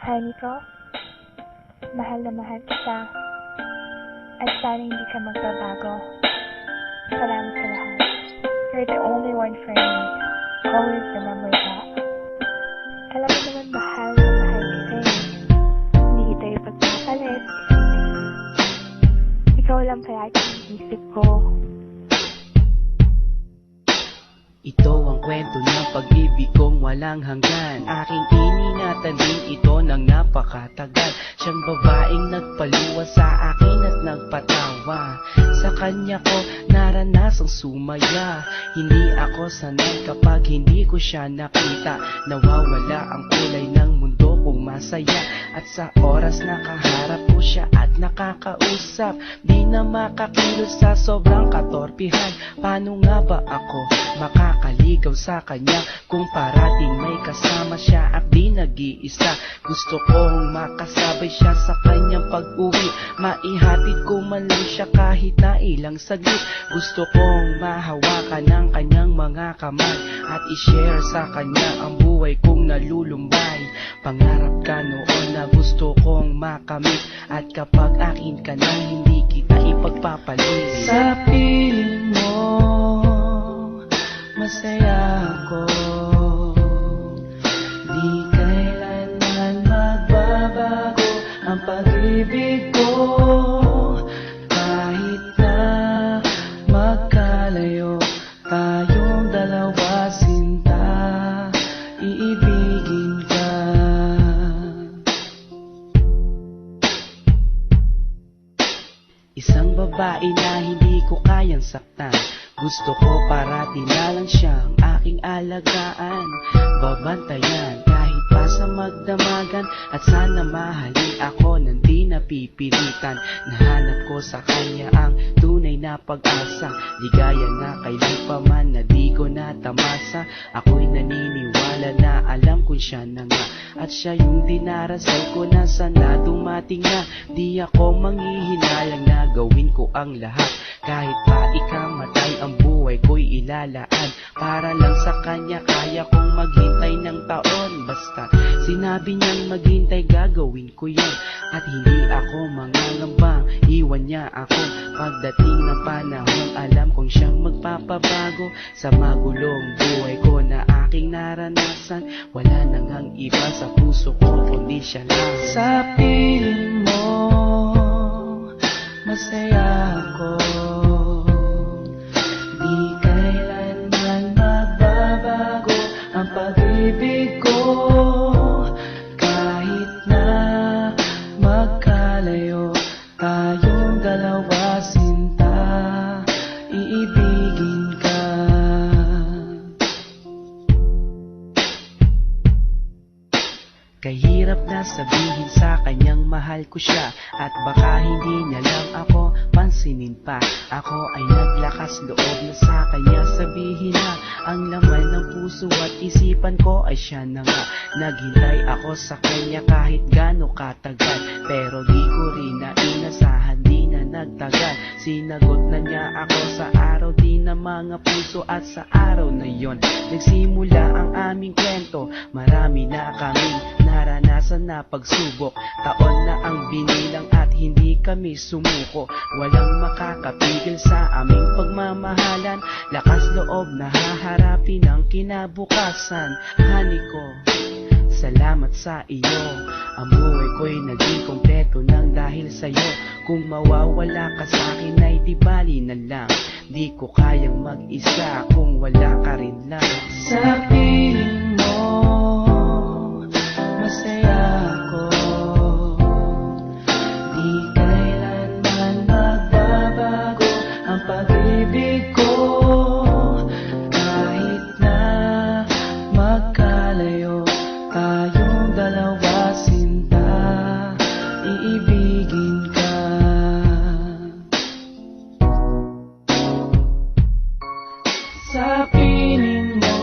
Honey ko, mahal na mahal kita. At sana hindi ka magbabago. Salamat sa lahat. You're the only one for me. Always remember that. Alam mo naman mahal na mahal kita eh. Hindi kita ipagpapalit. Ikaw lang palagi ang isip ko. Ito ang kwento ng pag-ibig kong walang hanggan. Aking iningatan din ito ng napakatagal. Siyang babaeng nagpaluwa sa akin at nagpatawa. Sa kanya ko naranasang sumaya. Hindi ako sanay kapag hindi ko siya nakita. Nawawala ang kulay ng mundo kong masaya. At sa oras na kaharap ko siya at nakakausap, di na makakilos sa sobrang katorpihan. Paano nga ba ako makakaligaw sa kanya kung parating may kasama siya at di nag-iisa? Gusto kong makasabay siya sa kanyang pag-uwi, maihatid ko man lang siya kahit na ilang saglit. Gusto kong mahawakan ng kanyang mga kamay at i-share sa kanya ang buhay kong nalulumbay. Pangarap ka noon na gusto kong makamit, at kapag akin ka na hindi kita ipagpapalit. Sa piling mo masaya ako, di kailanman magbabago ang pag-ibig ko. Kahit na magkalayo tayong dalawa, sinta, iibigin ka. Isang babae na hindi ko kayang saktan. Gusto ko parati na lang siyang aking alagaan, babantayan kahit pa sa magdamagan. At sana mahalin ako nang di napipilitan. Nahanap ko sa kanya ang tunay na pag-asa, ligaya na kailan pa man na di ko natamasa. Ako'y naniniwala na alam ko siya na nga, at siya yung dinarasal ko na sana dumating na. Di ako manghihinalang na gawin ko ang lahat, kahit pa ikamatay ang buhay ko'y ilalaan. Para lang sa kanya kaya kong maghintay ng taon. Basta sinabi niyang maghintay gagawin ko yan. At hindi ako mangangambang iwan niya ako. Pagdating ng panahon alam kong siyang magpapabago sa magulong buhay ko na aking naranasan. Wala nang ang iba sa puso ko kundi siya lang. Sa piling mo masaya ako, di kailanman magbabago ang pag-ibig ko. Kahit na magkalayo tayong dalawa, sinta, iibigin ka. Kahirap na sabihin sa kanyang mahal ko siya, at baka hindi niya lang ako pansinin pa. Ako ay naglakas loob na sa kanya sabihin na ang laman ng puso at isipan ko ay siya na nga. Naghintay ako sa kanya kahit gaano katagal, pero di ko rin na inasahan, di na nagtagal. Sinagot na niya ako sa araw din ng mga puso, at sa araw na yon nagsimula ang aming kwento. Marami na kaming naranasan na pagsubok, taon na ang binilang at hindi kami sumuko. Walang makakapigil sa aming pagmamahalan, lakas loob na haharapin ang kinabukasan. Honey ko, salamat sa iyo, ang buhay ko'y naging kompleto nang dahil sa'yo. Kung mawawala ka sa'kin ay di bali na lang, di ko kayang mag-isa kung wala ka rin lang. Sa piling mo masaya ako, di kailanman magbabago ang pag-ibig ko. Kahit na magkalayo tayong dalawa, sinta, iibigin ka. Sa piling mo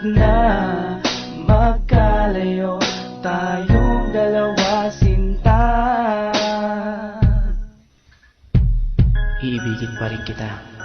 kahit na magkalayo tayong dalawa sinta, iibigin pa rin kita.